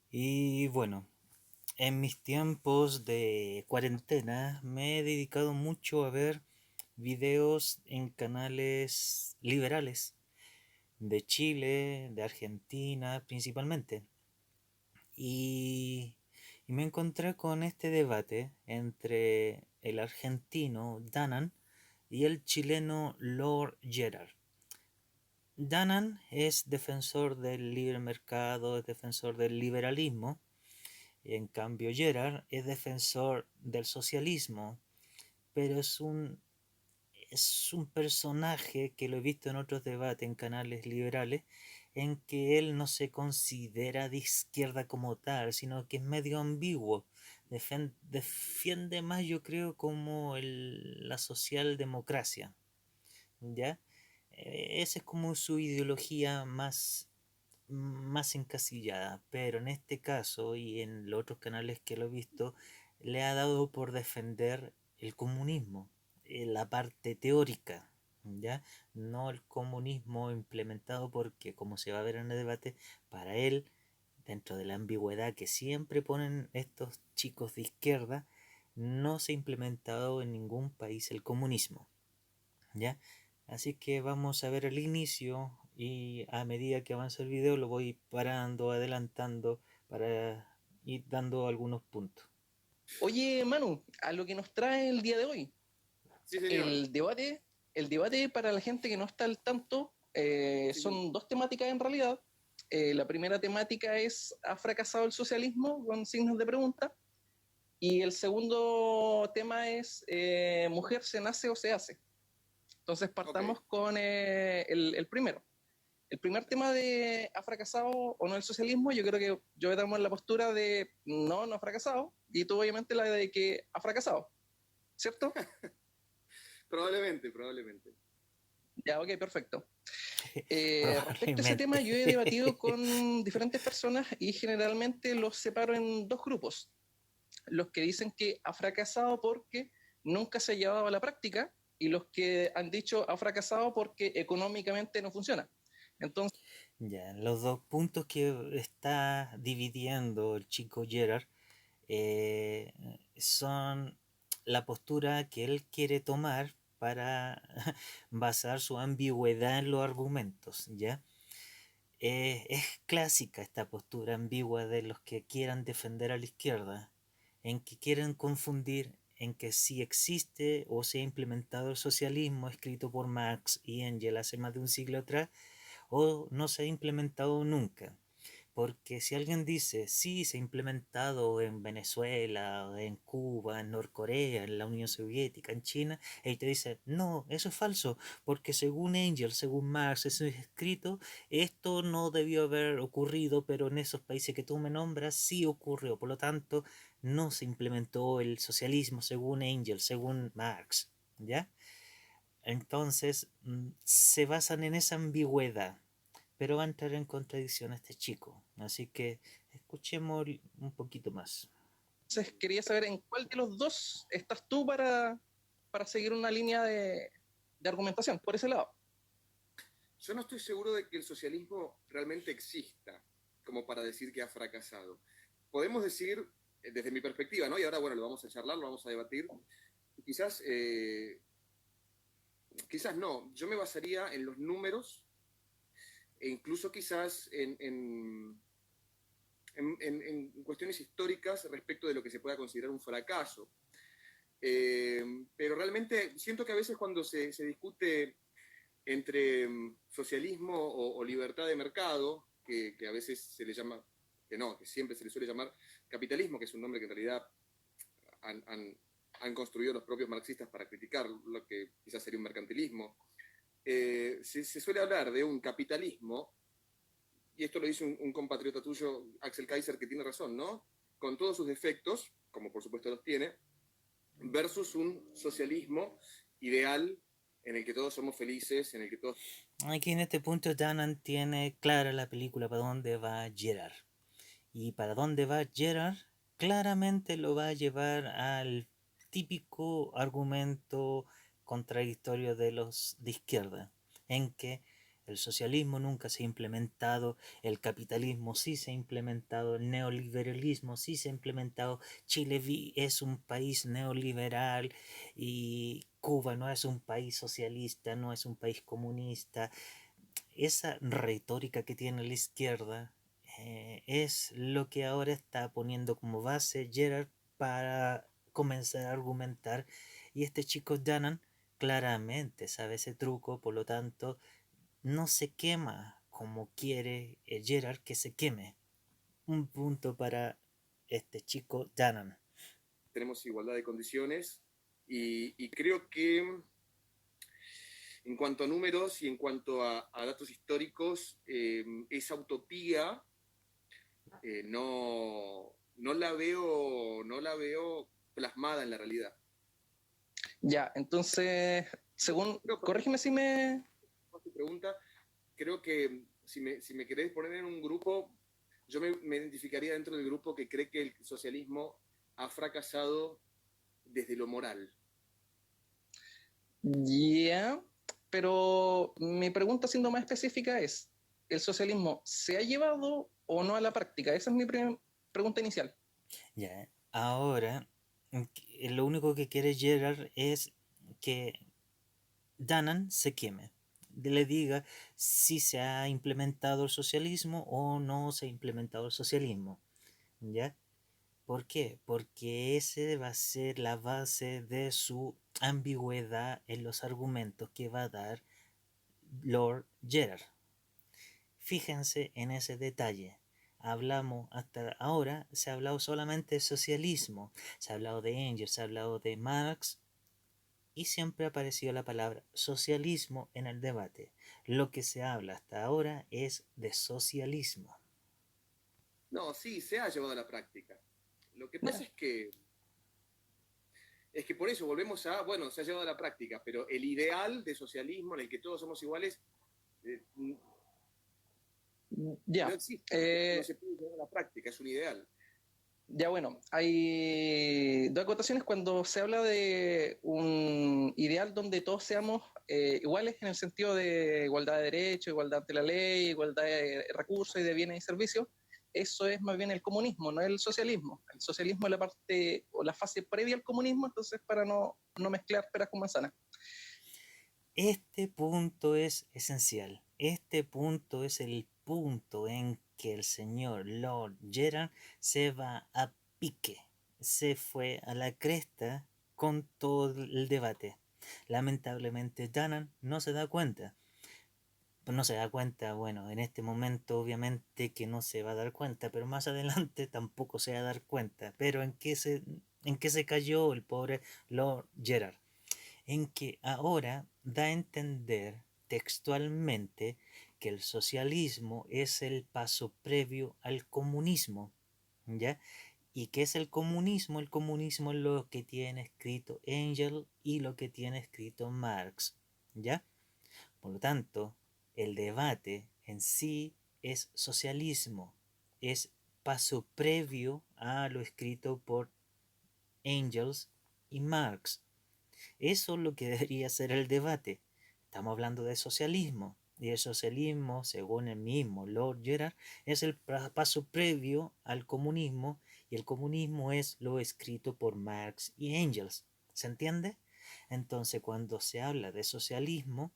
Y bueno, en mis tiempos de cuarentena me he dedicado mucho a ver videos en canales liberales de Chile, de Argentina principalmente. Y, y me encontré con este debate entre el argentino Danan y el chileno Lord Gerard. Danan es defensor del libre mercado, es defensor del liberalismo. En cambio, Gerard es defensor del socialismo, pero es un personaje que lo he visto en otros debates en canales liberales, en que él no se considera de izquierda como tal, sino que es medio ambiguo. Defiende más, yo creo, como la socialdemocracia, ¿ya? Esa es como su ideología más encasillada, pero en este caso y en los otros canales que lo he visto, le ha dado por defender el comunismo, la parte teórica, ¿ya? No el comunismo implementado porque, como se va a ver en el debate, para él, dentro de la ambigüedad que siempre ponen estos chicos de izquierda, no se ha implementado en ningún país el comunismo, ¿ya? Así que vamos a ver el inicio y a medida que avanza el video lo voy parando, adelantando para ir dando algunos puntos. Oye, Manu, a lo que nos trae el día de hoy, Sí, señor. el debate, el debate para la gente que no está al tanto, Sí. son dos temáticas en realidad. La primera temática es ¿ha fracasado el socialismo? Con signos de pregunta. Y el segundo tema es ¿mujer se nace o se hace? Entonces Ok. partamos con el primero. El primer tema de ¿ha fracasado o no el socialismo? Yo creo que yo estamos en la postura de no, no ha fracasado, y tú obviamente la de que ha fracasado, ¿cierto? Probablemente, probablemente. Ya, ok, perfecto. Respecto a ese tema, Probablemente. yo he debatido con diferentes personas y generalmente los separo en dos grupos. Los que dicen que ha fracasado porque nunca se ha llevado a la práctica, y los que han dicho ha fracasado porque económicamente no funciona. Entonces, Ya, los dos puntos que está dividiendo el chico Gerard eh, son la postura que él quiere tomar para basar su ambigüedad en los argumentos, ¿ya? Es clásica esta postura ambigua de los que quieran defender a la izquierda, en que quieren confundir en que si existe o se ha implementado el socialismo escrito por Marx y Engels hace más de un siglo atrás, o no se ha implementado nunca. Porque si alguien dice, sí, se ha implementado en Venezuela, en Cuba, en Norcorea, en la Unión Soviética, en China, y te dice, no, eso es falso, porque según Engels, según Marx, eso es escrito, esto no debió haber ocurrido, pero en esos países que tú me nombras sí ocurrió, por lo tanto, no se implementó el socialismo según Engels, según Marx, ¿ya? Entonces, se basan en esa ambigüedad, pero va a entrar en contradicción este chico. Así que escuchemos un poquito más. quería saber en cuál de los dos estás tú para seguir una línea de argumentación por ese lado. Yo no estoy seguro de que el socialismo realmente exista como para decir que ha fracasado. Podemos decir, desde mi perspectiva, ¿no? Y ahora, bueno, lo vamos a charlar, lo vamos a debatir. Quizás, quizás no. Yo me basaría en los números e incluso quizás en cuestiones históricas respecto de lo que se pueda considerar un fracaso. Pero realmente siento que a veces cuando se discute entre socialismo o libertad de mercado, que a veces se le llama, que no, que siempre se le suele llamar capitalismo, que es un nombre que en realidad han, han, han construido los propios marxistas para criticar lo que quizás sería un mercantilismo. Se suele hablar de un capitalismo, y esto lo dice un compatriota tuyo, Axel Kaiser, que tiene razón, ¿no? Con todos sus defectos, como por supuesto los tiene, versus un socialismo ideal en el que todos somos felices, en el que todos... Aquí en este punto Danan tiene clara la película para dónde va Gerard. Y para dónde va Gerard, claramente lo va a llevar al típico argumento contradictorio de los de izquierda, en que El socialismo nunca se ha implementado, el capitalismo sí se ha implementado, el neoliberalismo sí se ha implementado. Chile es un país neoliberal y Cuba no es un país socialista, no es un país comunista. Esa retórica que tiene la izquierda es lo que ahora está poniendo como base Gerard para comenzar a argumentar. Y este chico Danan claramente sabe ese truco, por lo tanto no se quema como quiere Gerard que se queme. Un punto para este chico Danan. Tenemos igualdad de condiciones y creo que en cuanto a números y en cuanto a datos históricos, esa utopía no la veo plasmada en la realidad. Ya, entonces, según, Creo, corrígeme si me... tu pregunta, creo que si me querés poner en un grupo, yo me identificaría dentro del grupo que cree que el socialismo ha fracasado desde lo moral. Ya, pero mi pregunta siendo más específica es, ¿el socialismo se ha llevado o no a la práctica? Esa es mi pregunta inicial. Ya, ahora lo único que quiere Gerard es que Danan se queme, le diga si se ha implementado el socialismo o no se ha implementado el socialismo, ¿ya? ¿Por qué? Porque ese va a ser la base de su ambigüedad en los argumentos que va a dar Lord Gerard. Fíjense en ese detalle. Hablamos hasta ahora, se ha hablado solamente de socialismo, se ha hablado de Engels, se ha hablado de Marx, y siempre ha aparecido la palabra socialismo en el debate. Lo que se habla hasta ahora es de socialismo. No, sí, se ha llevado a la práctica. Lo que pasa Ya, es que por eso volvemos a, bueno, se ha llevado a la práctica, pero el ideal de socialismo en el que todos somos iguales no ya. existe, no se puede llevar a la práctica, es un ideal. Ya bueno, hay dos acotaciones cuando se habla de un ideal donde todos seamos iguales en el sentido de igualdad de derechos, igualdad ante la ley, igualdad de recursos y de bienes y servicios. Eso es más bien el comunismo, no el socialismo. El socialismo es la parte o la fase previa al comunismo, entonces para no mezclar peras con manzanas. Este punto es esencial. Este punto es el punto en que el señor Lord Gerard se va a pique. Se fue a la cresta con todo el debate. Lamentablemente Danan no se da cuenta. No se da cuenta, bueno, en este momento obviamente que no se va a dar cuenta, pero más adelante tampoco se va a dar cuenta. Pero en qué se cayó el pobre Lord Gerard? En que ahora da a entender textualmente que el socialismo es el paso previo al comunismo, ¿ya? ¿Y qué es el comunismo? El comunismo es lo que tiene escrito Engels y lo que tiene escrito Marx, ¿ya? Por lo tanto, el debate en sí es socialismo, es paso previo a lo escrito por Engels y Marx. Eso es lo que debería ser el debate. Estamos hablando de socialismo. Y el socialismo, según el mismo Lord Gerard, es el paso previo al comunismo. Y el comunismo es lo escrito por Marx y Engels. ¿Se entiende? Entonces, cuando se habla de socialismo,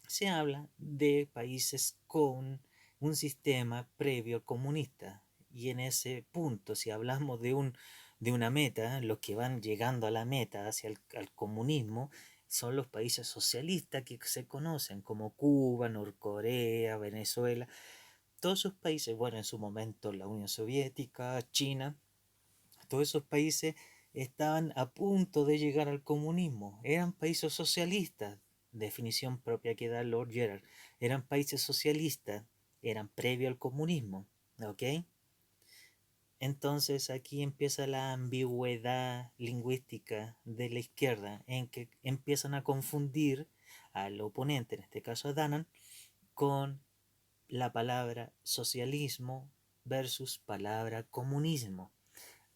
se habla de países con un sistema previo al comunista. Y en ese punto, si hablamos de una meta, los que van llegando a la meta hacia al comunismo son los países socialistas que se conocen como Cuba, Norcorea, Venezuela. Todos esos países, bueno, en su momento la Unión Soviética, China, todos esos países estaban a punto de llegar al comunismo. Eran países socialistas, definición propia que da Lord Gerard. Eran países socialistas, eran previo al comunismo. ¿Ok? Entonces aquí empieza la ambigüedad lingüística de la izquierda, en que empiezan a confundir al oponente, en este caso a Danan, con la palabra socialismo versus palabra comunismo.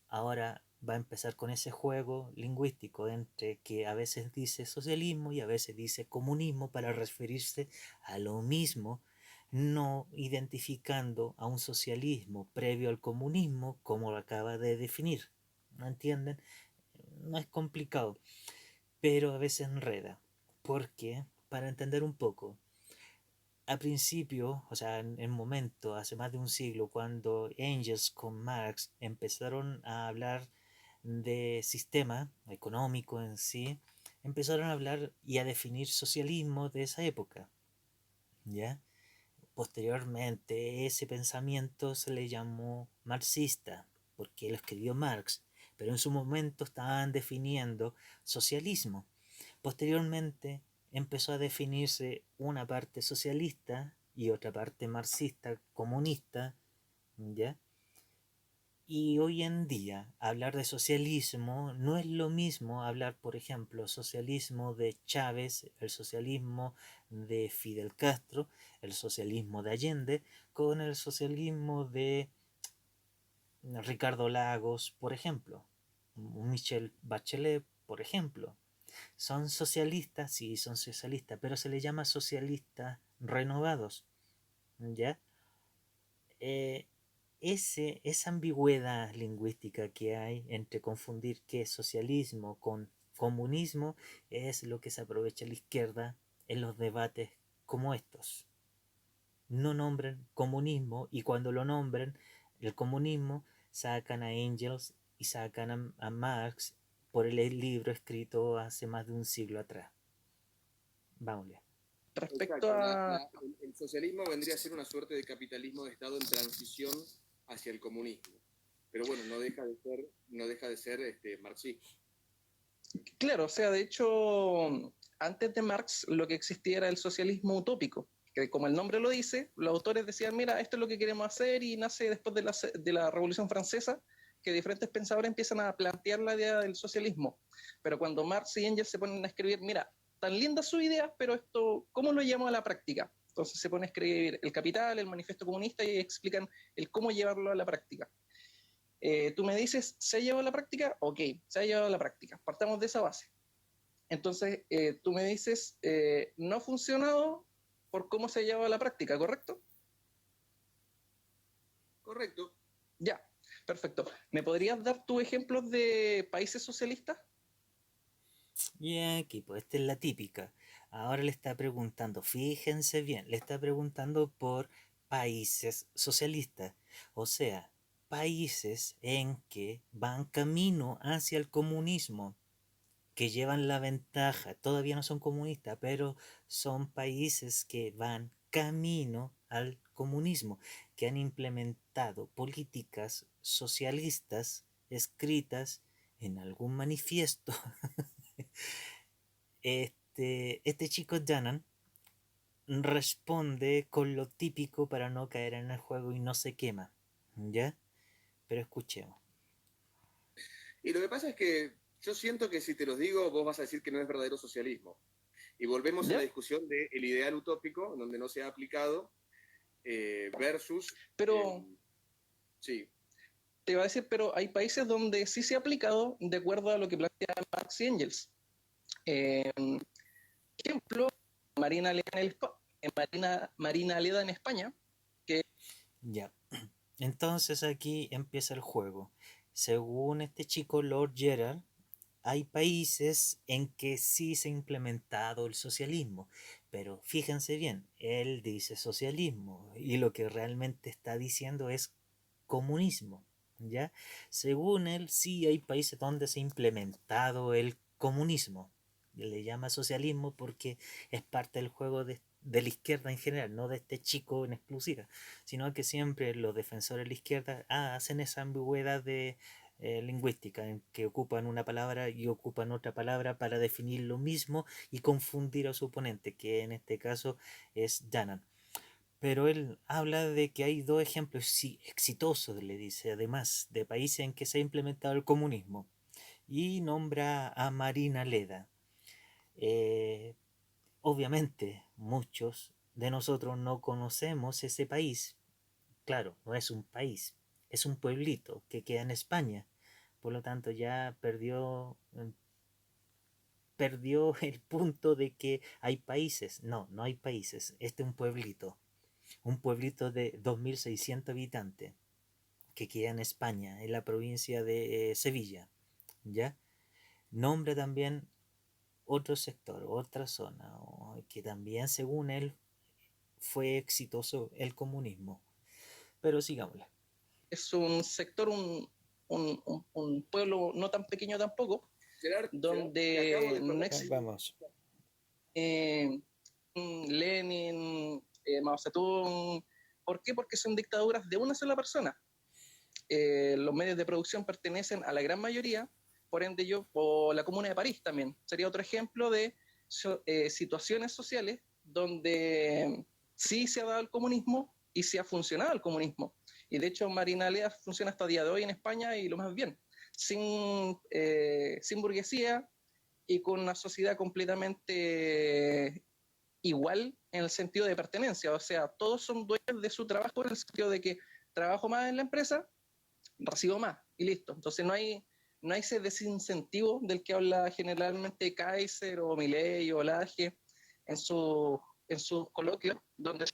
Ahora va a empezar con ese juego lingüístico entre que a veces dice socialismo y a veces dice comunismo para referirse a lo mismo, no identificando a un socialismo previo al comunismo como lo acaba de definir. ¿No entienden? No es complicado, pero a veces enreda. Porque, para entender un poco, a principio, o sea, en el momento, hace más de un siglo, cuando Engels con Marx empezaron a hablar de sistema económico en sí, empezaron a hablar y a definir socialismo de esa época, ¿ya? Posteriormente, ese pensamiento se le llamó marxista, porque lo escribió Marx, pero en su momento estaban definiendo socialismo. Posteriormente empezó a definirse una parte socialista y otra parte marxista, comunista, ¿ya? Y hoy en día hablar de socialismo no es lo mismo hablar, por ejemplo, socialismo de Chávez, el socialismo de Fidel Castro, el socialismo de Allende, con el socialismo de Ricardo Lagos, por ejemplo, Michelle Bachelet, por ejemplo. Son socialistas, sí, son socialistas, pero se les llama socialistas renovados, ¿ya? Eh, esa ambigüedad lingüística que hay entre confundir qué es socialismo con comunismo es lo que se aprovecha la izquierda en los debates como estos. No nombren comunismo y cuando lo nombren, el comunismo, sacan a Engels y sacan a Marx por el libro escrito hace más de un siglo atrás. Vámonos. Respecto Exacto. a... El socialismo vendría a ser una suerte de capitalismo de Estado en transición hacia el comunismo. Pero bueno, no deja de ser marxista. Claro, o sea, de hecho, antes de Marx lo que existía era el socialismo utópico, que como el nombre lo dice, los autores decían, mira, esto es lo que queremos hacer y nace después de la Revolución Francesa, que diferentes pensadores empiezan a plantear la idea del socialismo. Pero cuando Marx y Engels se ponen a escribir, mira, tan lindas sus ideas, pero esto, ¿cómo lo llevamos a la práctica? Entonces se pone a escribir El Capital, el Manifiesto Comunista y explican el cómo llevarlo a la práctica. Tú me dices, ¿se ha llevado a la práctica? Ok, se ha llevado a la práctica. Partamos de esa base. Entonces, tú me dices, no ha funcionado por cómo se ha llevado a la práctica, ¿correcto? Correcto. Ya, perfecto. ¿Me podrías dar tus ejemplos de países socialistas? Y aquí, pues esta es la típica. Ahora le está preguntando, fíjense bien, le está preguntando por países socialistas. O sea, países en que van camino hacia el comunismo, que llevan la ventaja. Todavía no son comunistas, pero son países que van camino al comunismo, que han implementado políticas socialistas escritas en algún manifiesto. Este chico Danan responde con lo típico para no caer en el juego y no se quema, ¿ya? Pero escuchemos. Y lo que pasa es que yo siento que si te los digo, vos vas a decir que no es verdadero socialismo. Y volvemos a la ¿Ya? discusión del ideal utópico, donde no se ha aplicado, versus... Pero sí, te iba a decir, pero hay países donde sí se ha aplicado de acuerdo a lo que plantea Marx y Engels. Ejemplo, Marina Leda Marina Leda en España, que Ya. Entonces aquí empieza el juego. Según este chico Lord Gerard, hay países en que sí se ha implementado el socialismo, pero fíjense bien, él dice socialismo y lo que realmente está diciendo es comunismo, ¿ya? Según él, sí hay países donde se ha implementado el comunismo. Le llama socialismo porque es parte del juego de la izquierda en general, no de este chico en exclusiva, sino que siempre los defensores de la izquierda hacen esa ambigüedad de lingüística, en que ocupan una palabra y ocupan otra palabra para definir lo mismo y confundir a su oponente, que en este caso es Danan. Pero él habla de que hay dos ejemplos exitosos, le dice, además, de países en que se ha implementado el comunismo. Y nombra a Marina Leda. Eh, Obviamente, muchos de nosotros no conocemos ese país. Claro, no es un país, es un pueblito que queda en España, Por lo tanto, ya perdió el punto de que hay países. No, no hay países. Este es un pueblito de 2.600 habitantes que queda en España, en la provincia de Sevilla, ¿ya? Nombra también otro sector, otra zona, que también según él fue exitoso el comunismo. Pero sigámosle. Es un sector, un pueblo no tan pequeño tampoco, Gerard, donde no existe Vamos. Lenin, Mao Zedong. ¿Por qué? Porque son dictaduras de una sola persona. Los medios de producción pertenecen a la gran mayoría, por ende o la Comuna de París también. Sería otro ejemplo de situaciones sociales donde sí se ha dado el comunismo y sí ha funcionado el comunismo. Y de hecho Marina Lea funciona hasta el día de hoy en España y lo más bien, sin burguesía y con una sociedad completamente igual en el sentido de pertenencia. O sea, todos son dueños de su trabajo en el sentido de que trabajo más en la empresa, recibo más y listo. Entonces no hay ese desincentivo del que habla generalmente Kaiser o Milei o Laje en sus coloquios, donde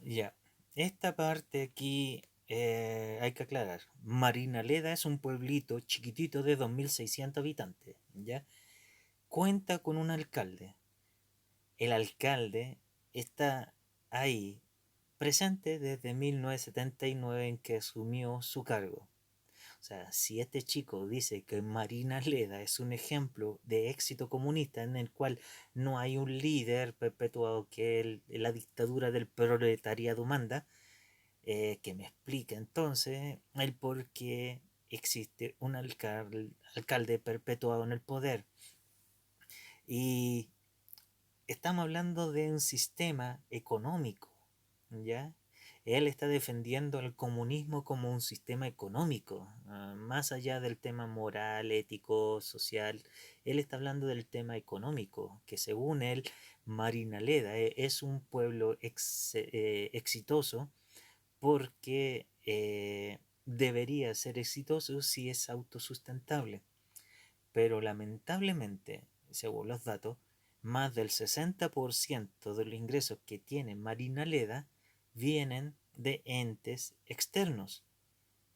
Ya, esta parte aquí hay que aclarar. Marinaleda es un pueblito chiquitito de 2.600 habitantes, ¿ya? Cuenta con un alcalde. El alcalde está ahí, presente desde 1979 en que asumió su cargo. O sea, si este chico dice que Marina Leda es un ejemplo de éxito comunista en el cual no hay un líder perpetuado que la dictadura del proletariado manda, que me explique entonces el por qué existe un alcalde perpetuado en el poder. Y estamos hablando de un sistema económico, ¿ya? Él está defendiendo el comunismo como un sistema económico, más allá del tema moral, ético, social. Él está hablando del tema económico, que según él, Marinaleda es un pueblo exitoso porque debería ser exitoso si es autosustentable. Pero lamentablemente, según los datos, más del 60% de los ingresos que tiene Marina Leda vienen de entes externos,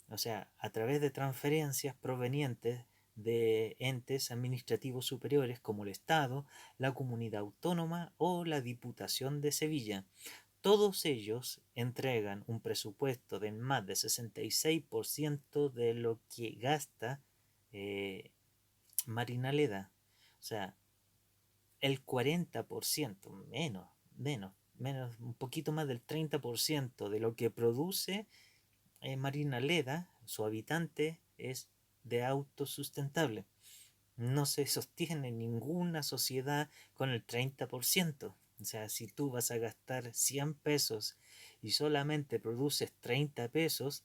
o sea, a través de transferencias provenientes de entes administrativos superiores como el Estado, la Comunidad Autónoma o la Diputación de Sevilla. Todos ellos entregan un presupuesto de más del 66% de lo que gasta eh, Marina Leda. O sea, el 40%, menos, un poquito más del 30% de lo que produce Marina Leda, su habitante, es de autosustentable. No se sostiene ninguna sociedad con el 30%. O sea, si tú vas a gastar 100 pesos y solamente produces 30 pesos,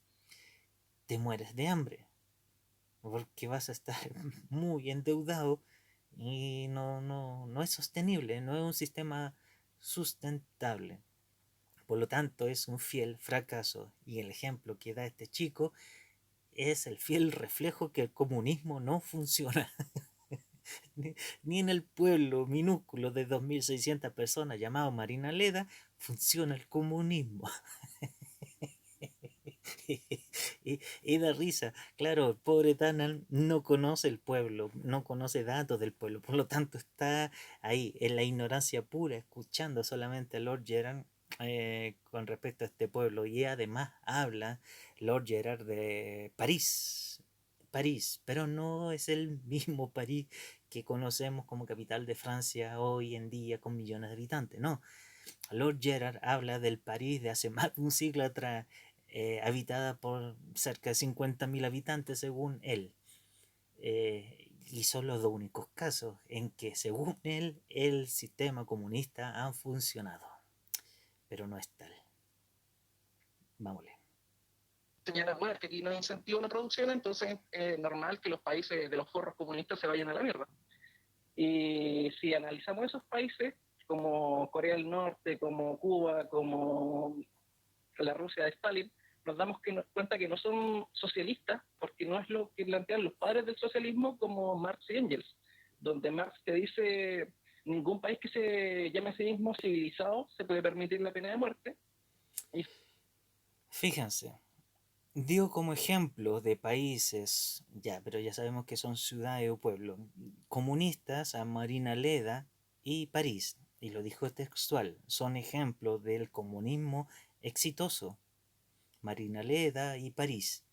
te mueres de hambre. Porque vas a estar muy endeudado y no es sostenible, no es un sistema sustentable. Por lo tanto, es un fiel fracaso. Y el ejemplo que da este chico es el fiel reflejo que el comunismo no funciona. Ni en el pueblo minúsculo de 2.600 personas llamado Marina Leda funciona el comunismo. Y da risa. Claro, el pobre Tanan no conoce el pueblo, no conoce datos del pueblo, por lo tanto está ahí en la ignorancia pura, escuchando solamente a Lord Gerard con respecto a este pueblo. Y además habla Lord Gerard de París, pero no es el mismo París que conocemos como capital de Francia hoy en día con millones de habitantes, no. Lord Gerard habla del París de hace más de un siglo atrás, habitada por cerca de 50.000 habitantes según él. Y son los dos únicos casos en que, según él, el sistema comunista ha funcionado. Pero no es tal. Vámonos. señalan, bueno, es que aquí no hay incentivo a la producción, entonces es normal que los países de los forros comunistas se vayan a la mierda. Y si analizamos esos países, como Corea del Norte, como Cuba, como la Rusia de Stalin, nos damos cuenta que no son socialistas, porque no es lo que plantean los padres del socialismo como Marx y Engels, donde Marx te dice ningún país que se llame a sí mismo civilizado se puede permitir la pena de muerte. Y Fíjense, dio como ejemplo de países, ya, pero ya sabemos que son ciudades o pueblos, comunistas a Marina Leda y París, y lo dijo textual, son ejemplos del comunismo exitoso, Marina Leda y París.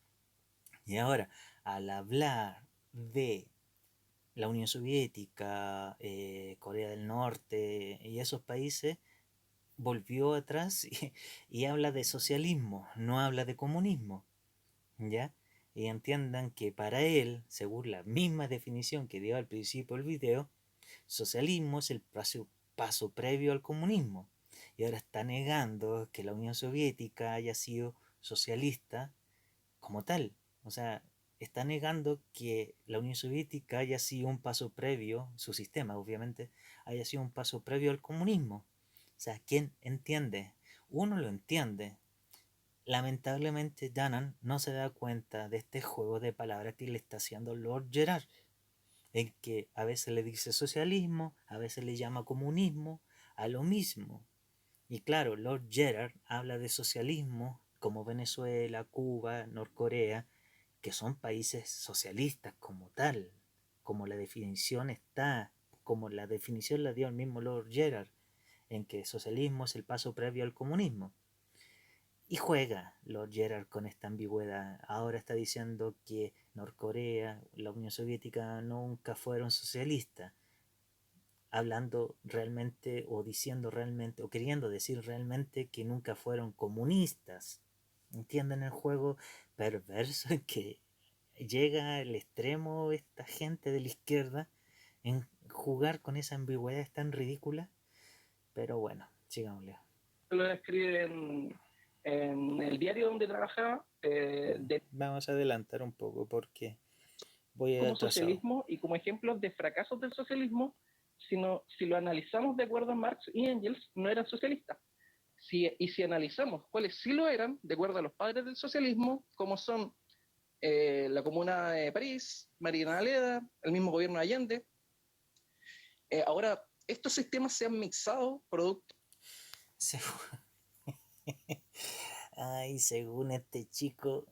Y ahora, al hablar de la Unión Soviética, Corea del Norte y esos países, volvió atrás y habla de socialismo, no habla de comunismo. ¿Ya? Y entiendan que para él, según la misma definición que dio al principio del video, socialismo es el paso previo al comunismo. Y ahora está negando que la Unión Soviética haya sido socialista como tal. O sea, está negando que la Unión Soviética haya sido un paso previo, su sistema obviamente, haya sido un paso previo al comunismo. O sea, ¿quién entiende? Uno lo entiende. Lamentablemente Danan no se da cuenta de este juego de palabras que le está haciendo Lord Gerard, en que a veces le dice socialismo, a veces le llama comunismo, a lo mismo. Y claro, Lord Gerard habla de socialismo como Venezuela, Cuba, Norcorea, que son países socialistas como tal, como la definición está, como la definición la dio el mismo Lord Gerard, en que socialismo es el paso previo al comunismo. Y juega Lord Gerard con esta ambigüedad. Ahora está diciendo que Norcorea, la Unión Soviética nunca fueron socialistas, hablando realmente o diciendo realmente o queriendo decir realmente que nunca fueron comunistas. ¿Entienden el juego perverso en que llega al extremo esta gente de la izquierda en jugar con esa ambigüedad tan ridícula? Pero bueno, sigamos. lo escribe en el diario donde trabajaba, de Vamos a adelantar un poco porque voy como atrasado. socialismo y como ejemplos de fracasos del socialismo, sino si lo analizamos de acuerdo a Marx y Engels, no eran socialistas. Si analizamos cuáles sí lo eran, de acuerdo a los padres del socialismo, como son la Comuna de París, Marina Aleda, el mismo gobierno de Allende, ahora estos sistemas se han mixado producto. Ay, según este chico,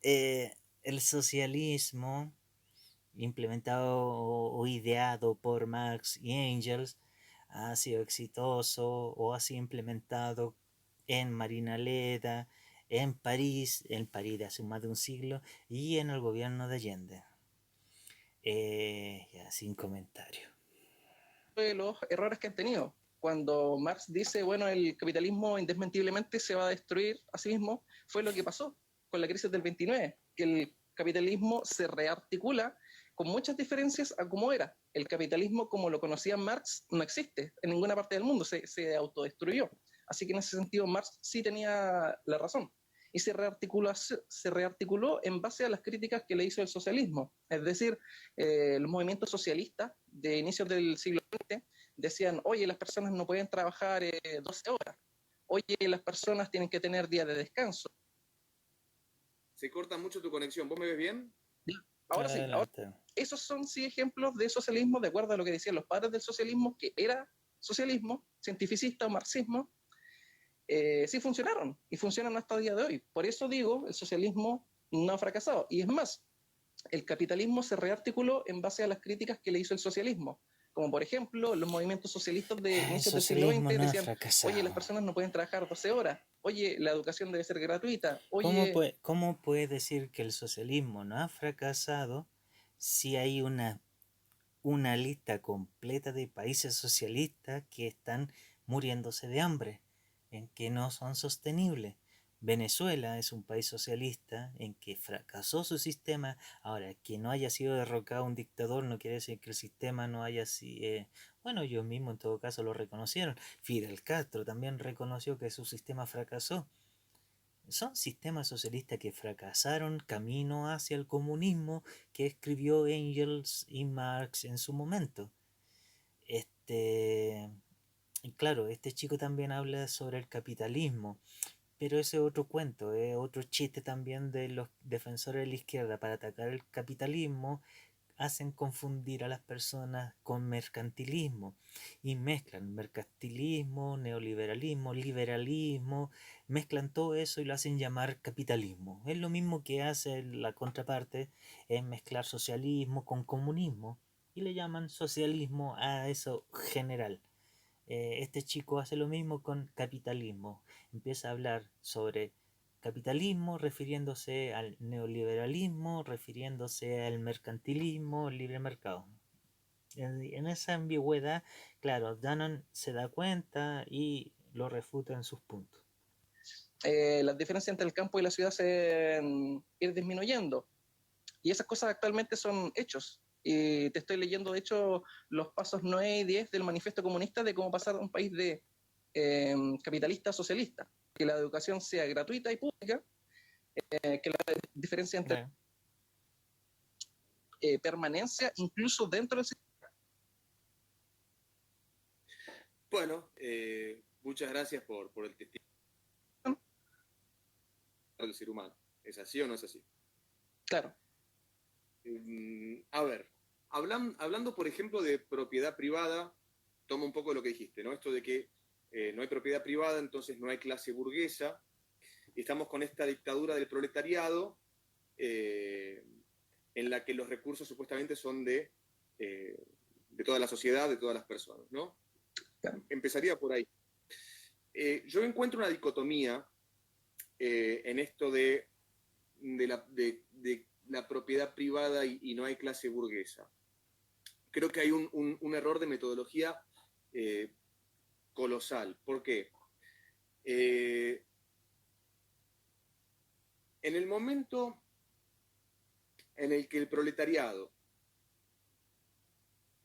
el socialismo implementado o ideado por Marx y Engels ha sido exitoso o ha sido implementado en Marina Leda, en París de hace más de un siglo y en el gobierno de Allende. Ya, sin comentario. De los errores que han tenido. Cuando Marx dice, bueno, el capitalismo indesmentiblemente se va a destruir a sí mismo, fue lo que pasó con la crisis del 29, que el capitalismo se rearticula con muchas diferencias a cómo era. El capitalismo como lo conocía Marx no existe en ninguna parte del mundo, se autodestruyó. Así que en ese sentido Marx sí tenía la razón. Y se rearticuló en base a las críticas que le hizo el socialismo. Es decir, los movimientos socialistas de inicios del siglo XX decían, oye, las personas no pueden trabajar 12 horas, oye, las personas tienen que tener días de descanso. Se corta mucho tu conexión. ¿Vos me ves bien? Ahora sí, ahora, esos son sí ejemplos de socialismo, de acuerdo a lo que decían los padres del socialismo, que era socialismo, cientificista o marxismo, sí funcionaron y funcionan hasta el día de hoy. Por eso digo, el socialismo no ha fracasado. Y es más, el capitalismo se rearticuló en base a las críticas que le hizo el socialismo. Como por ejemplo, los movimientos socialistas de El inicios del siglo socialismo XX no ha decían, oye, las fracasado. personas no pueden trabajar 12 horas, oye, la educación debe ser gratuita, oye... ¿Cómo puede decir que el socialismo no ha fracasado si hay una lista completa de países socialistas que están muriéndose de hambre, en que no son sostenibles? Venezuela es un país socialista en que fracasó su sistema. Ahora, que no haya sido derrocado un dictador no quiere decir que el sistema no haya sido... bueno, ellos mismos en todo caso lo reconocieron. Fidel Castro también reconoció que su sistema fracasó. Son sistemas socialistas que fracasaron camino hacia el comunismo que escribió Engels y Marx en su momento. Y claro, este chico también habla sobre el capitalismo, Pero ese es otro cuento, es otro chiste también de los defensores de la izquierda para atacar el capitalismo. Hacen confundir a las personas con mercantilismo y mezclan mercantilismo, neoliberalismo, liberalismo, mezclan todo eso y lo hacen llamar capitalismo. Es lo mismo que hace la contraparte, es mezclar socialismo con comunismo y le llaman socialismo a eso general. Este chico hace lo mismo con capitalismo. Empieza a hablar sobre capitalismo refiriéndose al neoliberalismo, refiriéndose al mercantilismo, el libre mercado. En esa ambigüedad, claro, Dannon se da cuenta y lo refuta en sus puntos. Las diferencias entre el campo y la ciudad se deben ir disminuyendo. Y esas cosas actualmente son hechos. Y te estoy leyendo, de hecho, los pasos 9 y 10 del Manifiesto Comunista de cómo pasar a un país de capitalista a socialista. Que la educación sea gratuita y pública, que la diferencia entre Claro. permanencia incluso dentro del sistema. Bueno, muchas gracias por el testimonio del ser humano. ¿Es así o no es así? Claro. A ver, hablando, por ejemplo, de propiedad privada, toma un poco de lo que dijiste, ¿no? Esto de que no hay propiedad privada, entonces no hay clase burguesa, y estamos con esta dictadura del proletariado, en la que los recursos supuestamente son de toda la sociedad, de todas las personas, ¿no? Claro. Empezaría por ahí. Yo encuentro una dicotomía en esto de la propiedad privada y no hay clase burguesa. Creo que hay un error de metodología colosal. ¿Por qué? En el momento en el que el proletariado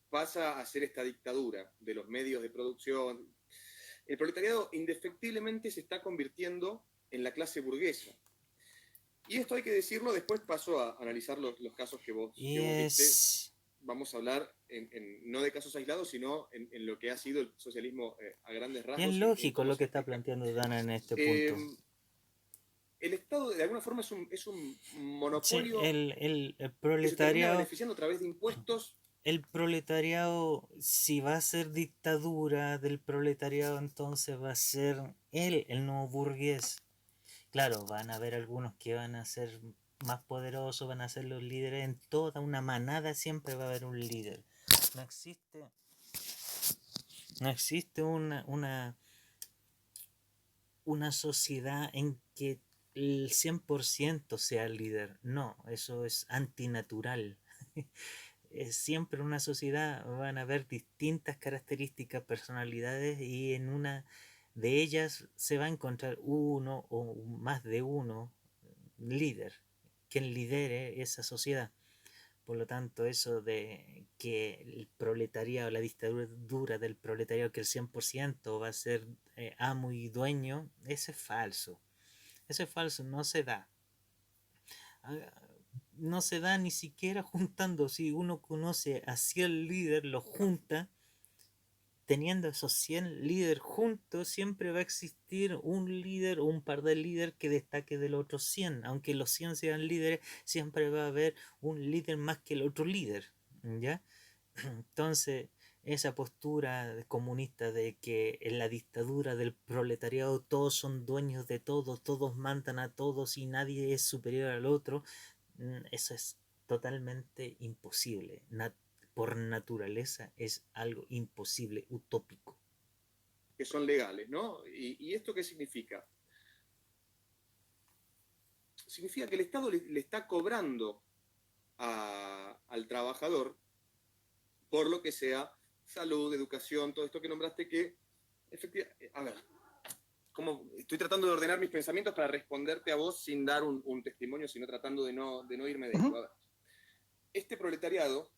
pasa a ser esta dictadura de los medios de producción, el proletariado indefectiblemente se está convirtiendo en la clase burguesa. Y esto hay que decirlo, después paso a analizar los casos que vos viste. Vamos a hablar no de casos aislados, sino en lo que ha sido el socialismo a grandes rasgos. Es lógico lo que está planteando Dana en este punto. El Estado, de alguna forma, es un monopolio, sí, el que se termina proletariado beneficiando a través de impuestos. El proletariado, si va a ser dictadura del proletariado, entonces va a ser él, el nuevo burgués. Claro, van a haber algunos que van a ser más poderosos, van a ser los líderes. En toda una manada siempre va a haber un líder. No existe una sociedad en que el 100% sea el líder. No, eso es antinatural. Siempre en una sociedad van a haber distintas características, personalidades, y en una de ellas se va a encontrar uno o más de uno líder, quien lidere esa sociedad. Por lo tanto, eso de que el proletariado, la dictadura del proletariado, que el 100% va a ser amo y dueño, eso es falso. Eso es falso, no se da. No se da ni siquiera juntando. Si uno conoce a 100 líderes, los junta, teniendo esos 100 líderes juntos, siempre va a existir un líder o un par de líderes que destaque de los otros 100. Aunque los 100 sean líderes, siempre va a haber un líder más que el otro líder, ¿ya? Entonces, esa postura comunista de que en la dictadura del proletariado todos son dueños de todos, todos mandan a todos y nadie es superior al otro, eso es totalmente imposible. Por naturaleza es algo imposible, utópico. Que son legales, ¿no? ¿Y esto qué significa? Significa que el Estado le está cobrando al trabajador por lo que sea salud, educación, todo esto que nombraste, que efectivamente, a ver, estoy tratando de ordenar mis pensamientos para responderte a vos sin dar un testimonio, sino tratando de no irme de esto. A ver, este proletariado,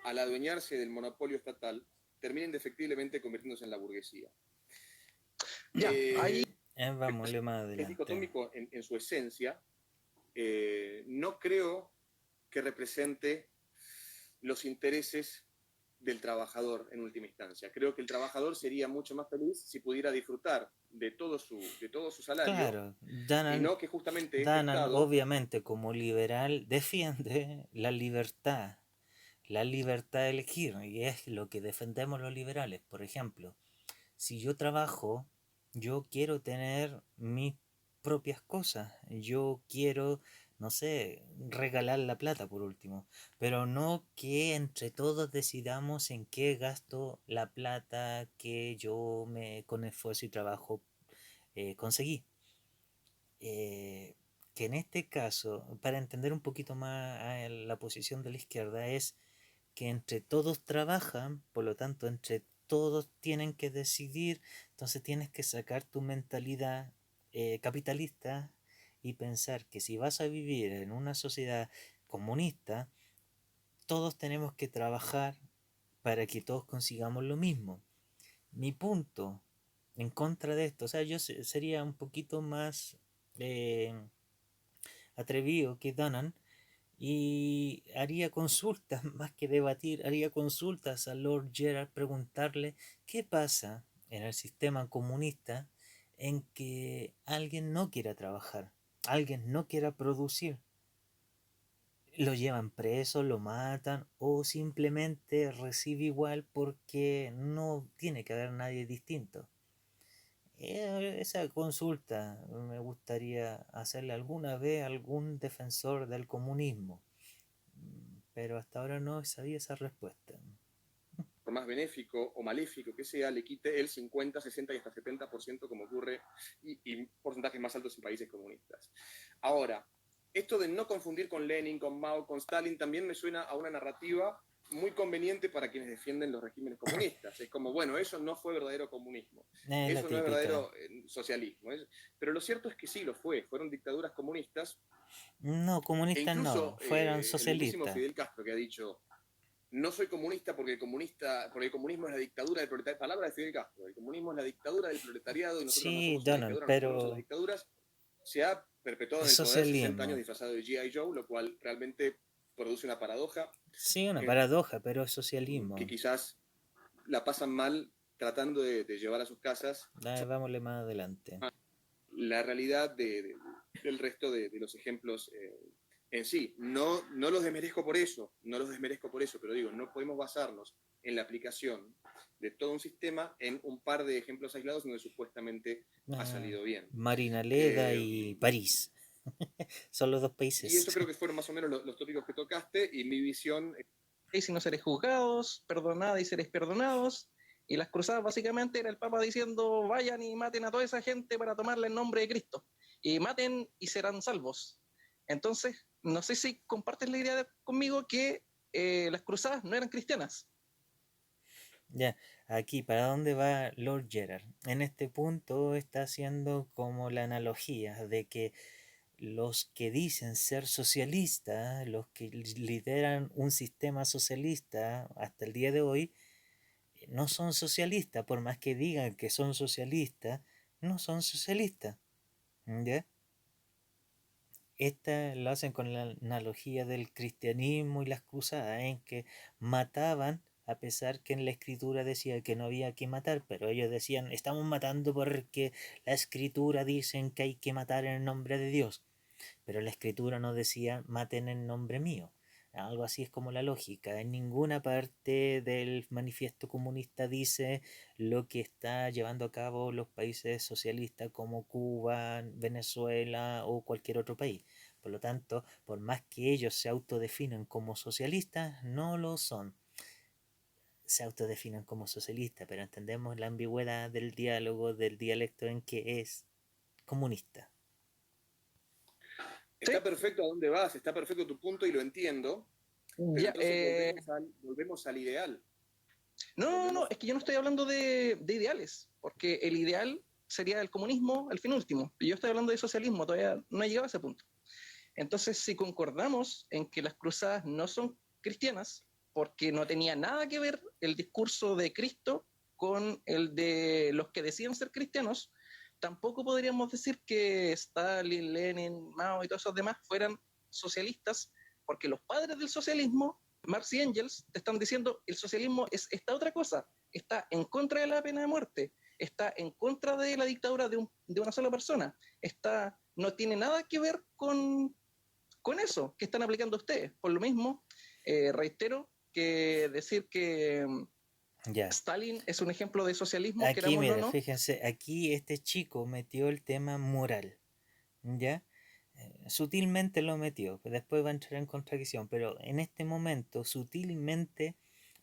al adueñarse del monopolio estatal, termina indefectiblemente convirtiéndose en la burguesía. Ya, ahí vámonos más adelante. Es dicotómico en su esencia. No creo que represente los intereses del trabajador en última instancia. Creo que el trabajador sería mucho más feliz si pudiera disfrutar de todo su salario, Claro, y no que justamente este Danan Estado... obviamente como liberal defiende la libertad de elegir, y es lo que defendemos los liberales. Por ejemplo, si yo trabajo, yo quiero tener mis propias cosas, yo quiero, no sé, regalar la plata por último, pero no que entre todos decidamos en qué gasto la plata que yo con esfuerzo y trabajo conseguí. Eh, que en este caso, para entender un poquito más la posición de la izquierda, es que entre todos trabajan, por lo tanto entre todos tienen que decidir, entonces tienes que sacar tu mentalidad capitalista y pensar que si vas a vivir en una sociedad comunista, todos tenemos que trabajar para que todos consigamos lo mismo. Mi punto en contra de esto, o sea, yo sería un poquito más eh, atrevido que Danan y haría consultas, más que debatir, haría consultas a Lord Gerard, preguntarle qué pasa en el sistema comunista en que alguien no quiera trabajar, alguien no quiera producir. Lo llevan preso, lo matan o simplemente recibe igual porque no tiene que haber nadie distinto. Esa consulta me gustaría hacerle alguna vez a algún defensor del comunismo, pero hasta ahora no sabía esa respuesta. por más benéfico o maléfico que sea, le quite el 50, 60 y hasta 70% como ocurre, y porcentajes más altos en países comunistas. Ahora, esto de no confundir con Lenin, con Mao, con Stalin, también me suena a una narrativa muy conveniente para quienes defienden los regímenes comunistas. Es como, bueno, eso no fue verdadero comunismo, Es la eso no es típica. verdadero socialismo. Pero lo cierto es que sí lo fue, fueron dictaduras comunistas, No, e comunistas no, incluso fueron el mismísimo socialistas. Fidel Castro, que ha dicho: no soy comunista porque el comunismo es la dictadura del proletariado. Palabra de Fidel Castro: el comunismo es la dictadura del proletariado y nosotros no Sí, somos una Donald, dictadura, nosotros no somos las pero dictaduras. Se ha perpetuado es en el poder 60 años socialismo. disfrazado de G.I. Joe, lo cual realmente produce una paradoja, Sí, una eh, paradoja, pero es que socialismo. quizás la pasan mal tratando de llevar a sus casas Vámonos más adelante. la realidad del resto de los ejemplos en sí. No, no los desmerezco por eso, no los desmerezco por eso, pero digo, no podemos basarnos en la aplicación de todo un sistema en un par de ejemplos aislados donde supuestamente ha salido bien. Marinaleda Eh, y París. Son los dos y países. eso creo que fueron más o menos los tópicos que tocaste, y mi visión... Y si no seréis juzgados, perdonad y seréis perdonados. Y las cruzadas básicamente era el Papa diciendo: vayan y maten a toda esa gente para tomarle el nombre de Cristo. Y maten y serán salvos. Entonces, no sé si compartes la idea conmigo que las cruzadas no eran cristianas. Ya, aquí, ¿para dónde va Lord Gerard? En este punto está haciendo como la analogía de que los que dicen ser socialistas, los que lideran un sistema socialista hasta el día de hoy, no son socialistas, por más que digan que son socialistas, no son socialistas. ¿Ya? Esta lo hacen con la analogía del cristianismo y las cruzadas, en que mataban a pesar que en la escritura decía que no había que matar, pero ellos decían, estamos matando porque la escritura dicen que hay que matar en el nombre de Dios, pero la escritura no decía maten en nombre mío. Algo así es como la lógica. En ninguna parte del manifiesto comunista dice lo que está llevando a cabo los países socialistas como Cuba, Venezuela o cualquier otro país. Por lo tanto, por más que ellos se autodefinan como socialistas, no lo son. Se autodefinan como socialistas, pero entendemos la ambigüedad del diálogo, del dialecto en que es comunista. ¿Sí? Está perfecto a dónde vas, está perfecto tu punto y lo entiendo, pero Ya, entonces volvemos al ideal. no, es que yo no estoy hablando de ideales, porque el ideal sería el comunismo al fin último. Y yo estoy hablando de socialismo, todavía no he llegado a ese punto. Entonces, si concordamos en que las cruzadas no son cristianas, porque no tenía nada que ver el discurso de Cristo con el de los que decían ser cristianos, tampoco podríamos decir que Stalin, Lenin, Mao y todos esos demás fueran socialistas, porque los padres del socialismo Marx y Engels te están diciendo el socialismo es esta otra cosa, está en contra de la pena de muerte, está en contra de la dictadura de una sola persona, no tiene nada que ver con eso que están aplicando ustedes. Por lo mismo, reitero que decir que Ya. Stalin es un ejemplo de socialismo, Aquí, querámoslo o mira, no. fíjense, aquí este chico metió el tema moral, ¿ya? Sutilmente lo metió, pues después va a entrar en contradicción, pero en este momento sutilmente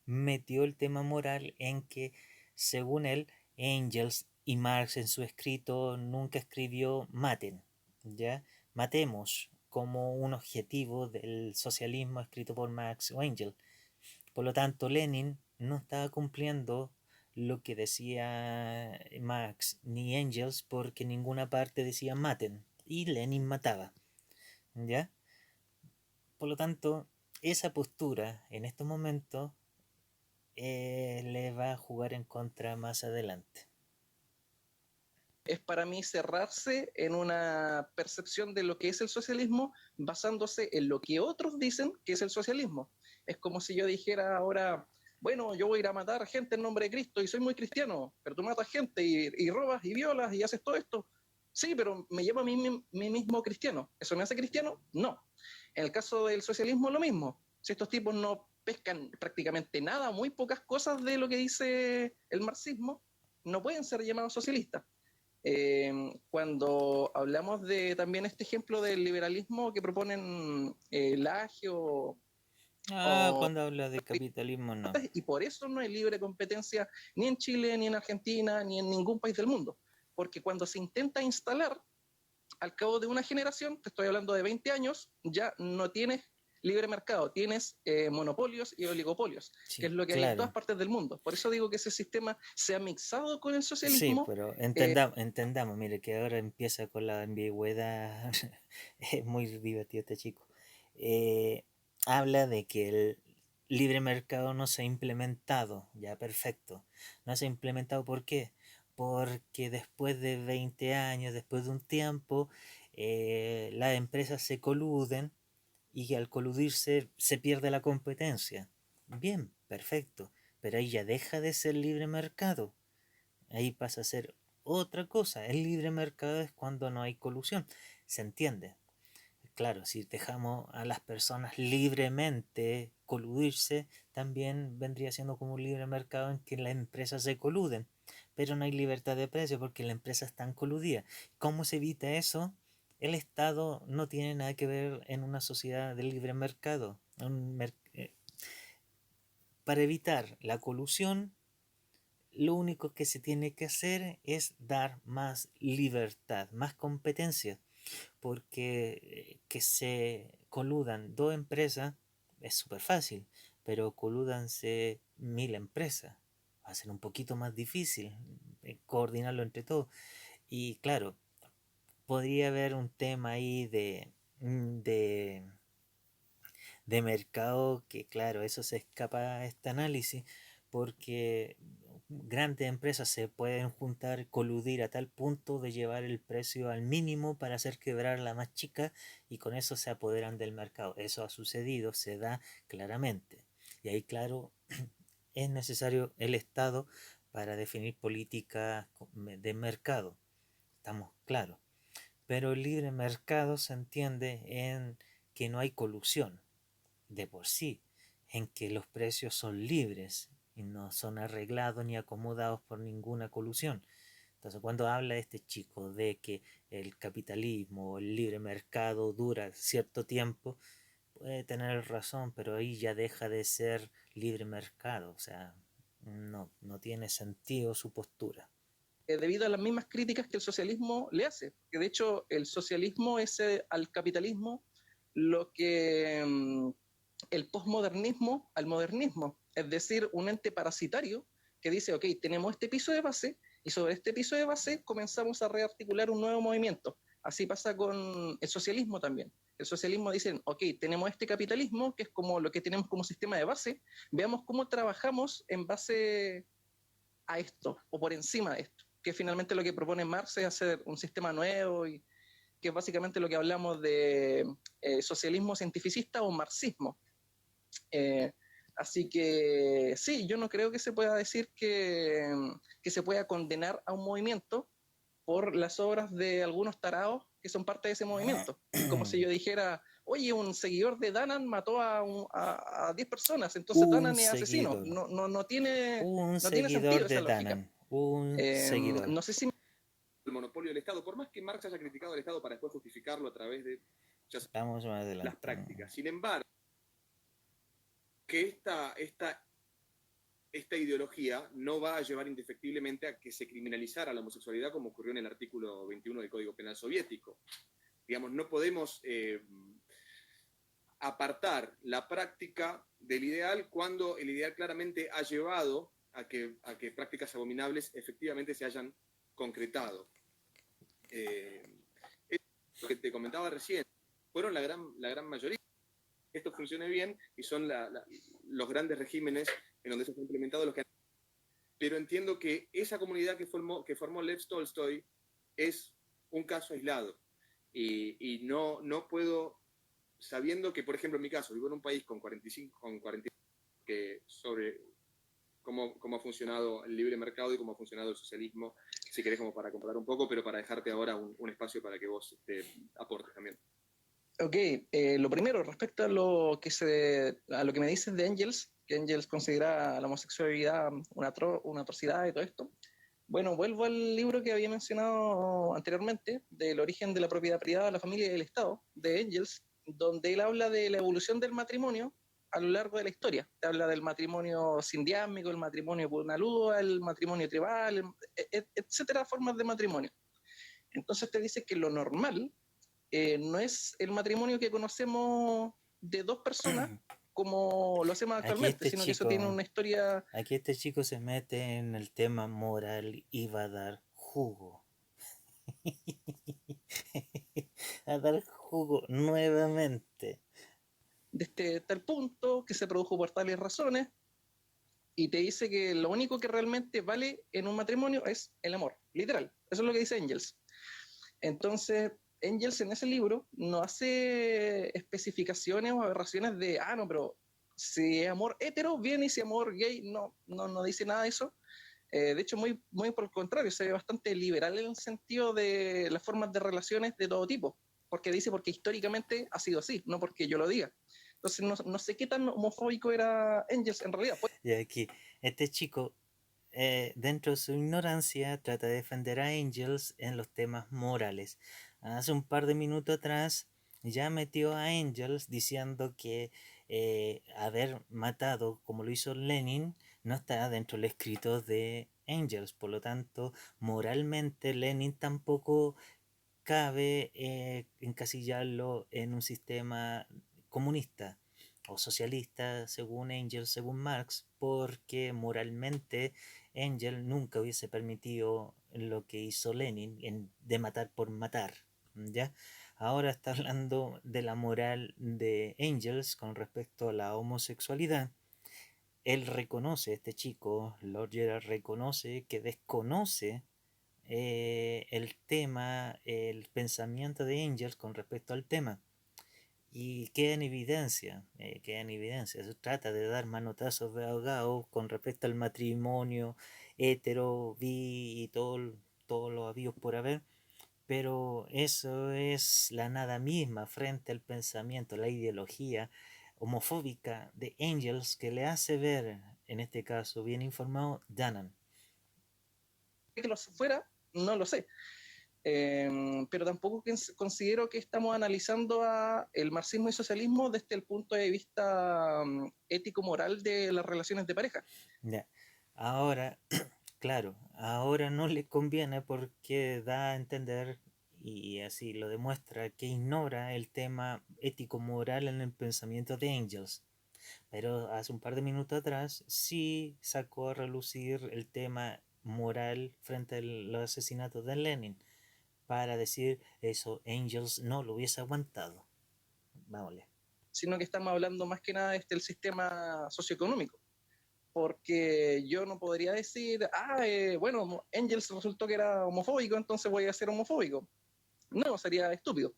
metió el tema moral en que, según él, Engels y Marx en su escrito nunca escribió maten, ¿ya? Matemos como un objetivo del socialismo escrito por Marx o Engels. Por lo tanto, Lenin no estaba cumpliendo lo que decía Marx ni Engels porque ninguna parte decía maten y Lenin mataba, ¿ya? Por lo tanto, esa postura en estos momentos le va a jugar en contra más adelante. Es para mí cerrarse en una percepción de lo que es el socialismo basándose en lo que otros dicen que es el socialismo. Es como si yo dijera ahora, bueno, yo voy a ir a matar gente en nombre de Cristo y soy muy cristiano, pero tú matas gente y robas y violas y haces todo esto. Sí, pero me llamo a mí mismo cristiano. ¿Eso me hace cristiano? No. En el caso del socialismo, lo mismo. Si estos tipos no pescan prácticamente nada, muy pocas cosas de lo que dice el marxismo, no pueden ser llamados socialistas. Cuando hablamos de también este ejemplo del liberalismo que proponen Lagio o Cuando habla de capitalismo, no. y por eso no hay libre competencia ni en Chile, ni en Argentina, ni en ningún país del mundo. Porque cuando se intenta instalar, al cabo de una generación, te estoy hablando de 20 años, ya no tienes libre mercado, tienes monopolios y oligopolios, que es Sí, lo que hay en todas claro. partes del mundo. Por eso digo que ese sistema se ha mixado con el Sí, socialismo. pero eh, entendamos, mire, que ahora empieza con la ambigüedad. Es muy divertido este chico. Eh, Habla de que el libre mercado no se ha implementado, ya perfecto. No se ha implementado, ¿por qué? Porque después de 20 años, después de un tiempo, las empresas se coluden y que al coludirse se pierde la competencia. Bien, perfecto, pero ahí ya deja de ser libre mercado, ahí pasa a ser otra cosa. El libre mercado es cuando no hay colusión, ¿se entiende? Claro, si dejamos a las personas libremente coludirse, también vendría siendo como un libre mercado en que las empresas se coluden, pero no hay libertad de precio porque las empresas están coludidas. ¿Cómo se evita eso? El Estado no tiene nada que ver en una sociedad de libre mercado. Para evitar la colusión, lo único que se tiene que hacer es dar más libertad, más competencia, porque que se coludan dos empresas es súper fácil, pero colúdanse 1000 empresas. Va a ser un poquito más difícil coordinarlo entre todos. Y claro, podría haber un tema ahí de, de mercado que, claro, eso se escapa a este análisis, porque grandes empresas se pueden juntar, coludir a tal punto de llevar el precio al mínimo para hacer quebrar a la más chica y con eso se apoderan del mercado. Eso ha sucedido, se da claramente. Y ahí, claro, es necesario el Estado para definir políticas de mercado. Estamos claros. Pero el libre mercado se entiende en que no hay colusión de por sí, en que los precios son libres y no son arreglados ni acomodados por ninguna colusión. Entonces, cuando habla este chico de que el capitalismo o el libre mercado dura cierto tiempo, puede tener razón, pero ahí ya deja de ser libre mercado, o sea, no tiene sentido su postura. debido a las mismas críticas que el socialismo le hace. Que de hecho el socialismo es al capitalismo lo que el posmodernismo al modernismo, es decir, un ente parasitario que dice, ok, tenemos este piso de base y sobre este piso de base comenzamos a rearticular un nuevo movimiento. Así pasa con el socialismo también. El socialismo dice, ok, tenemos este capitalismo que es como lo que tenemos como sistema de base, veamos cómo trabajamos en base a esto o por encima de esto, que finalmente lo que propone Marx es hacer un sistema nuevo y que es básicamente lo que hablamos de socialismo cientificista o marxismo. Eh, Así que sí, yo no creo que se pueda decir que se pueda condenar a un movimiento por las obras de algunos tarados que son parte de ese movimiento. Es como si yo dijera, oye, un seguidor de Danan mató a 10 personas, entonces Un Danan es asesino. seguidor. Un No tiene seguidor sentido esa de lógica. Danan. Un seguidor. No sé si... El monopolio del Estado, por más que Marx haya criticado al Estado para después justificarlo a través de Vamos más las adelante. prácticas. Sin embargo, que esta ideología no va a llevar indefectiblemente a que se criminalizara la homosexualidad como ocurrió en el artículo 21 del Código Penal soviético. Digamos, no podemos apartar la práctica del ideal cuando el ideal claramente ha llevado a que prácticas abominables efectivamente se hayan concretado. Lo que te comentaba recién, fueron la gran mayoría. Esto funcione bien y son los grandes regímenes en donde se ha implementado los que... Pero entiendo que esa comunidad que formó Lev Tolstoy es un caso aislado y no puedo, sabiendo que, por ejemplo, en mi caso, vivo en un país con 45, que sobre cómo ha funcionado el libre mercado y cómo ha funcionado el socialismo, si querés como para comparar un poco, pero para dejarte ahora un espacio para que vos aportes también. Ok, lo primero, respecto a lo que me dices de Engels, que Engels considera la homosexualidad una atrocidad y todo esto. Bueno, vuelvo al libro que había mencionado anteriormente, del origen de la propiedad privada, la familia y el Estado, de Engels, donde él habla de la evolución del matrimonio a lo largo de la historia. Te habla del matrimonio sindiámico, el matrimonio punalúa, el matrimonio tribal, etcétera, formas de matrimonio. Entonces te dice que lo normal no es el matrimonio que conocemos de dos personas como lo hacemos actualmente, sino que eso tiene una historia... Aquí este chico se mete en el tema moral y va a dar jugo. A dar jugo nuevamente. De tal punto que se produjo por tales razones y te dice que lo único que realmente vale en un matrimonio es el amor, literal. Eso es lo que dice Engels. Entonces, Engels en ese libro no hace especificaciones o aberraciones de, no, pero si es amor hetero, bien, y si es amor gay, no dice nada de eso. De hecho, muy, muy por el contrario, se ve bastante liberal en el sentido de las formas de relaciones de todo tipo, porque dice porque históricamente ha sido así, no porque yo lo diga. Entonces, no sé qué tan homofóbico era Engels en realidad. Y aquí, este chico, dentro de su ignorancia, trata de defender a Engels en los temas morales. Hace un par de minutos atrás ya metió a Engels diciendo que haber matado, como lo hizo Lenin, no está dentro del escrito de Engels. Por lo tanto, moralmente Lenin tampoco cabe encasillarlo en un sistema comunista o socialista según Engels, según Marx, porque moralmente Engels nunca hubiese permitido lo que hizo Lenin de matar por matar, ¿ya? Ahora está hablando de la moral de Engels con respecto a la homosexualidad. Él reconoce, este chico, Lord Gerard, reconoce que desconoce el tema, el pensamiento de Engels con respecto al tema. Y queda en evidencia. Se trata de dar manotazos de ahogado con respecto al matrimonio hetero, bi y todo lo habido por haber. Pero eso es la nada misma frente al pensamiento, la ideología homofóbica de Engels que le hace ver, en este caso bien informado, Danan. Que lo fuera, no lo sé. Pero tampoco considero que estamos analizando el marxismo y socialismo desde el punto de vista ético-moral de las relaciones de pareja. Ya. Ahora, claro, ahora no le conviene porque da a entender, y así lo demuestra, que ignora el tema ético-moral en el pensamiento de Engels. Pero hace un par de minutos atrás sí sacó a relucir el tema moral frente a los asesinatos de Lenin, para decir eso Engels no lo hubiese aguantado. Vámonos. Sino que estamos hablando más que nada del sistema socioeconómico. Porque yo no podría decir, bueno, Engels resultó que era homofóbico, entonces voy a ser homofóbico. No, sería estúpido.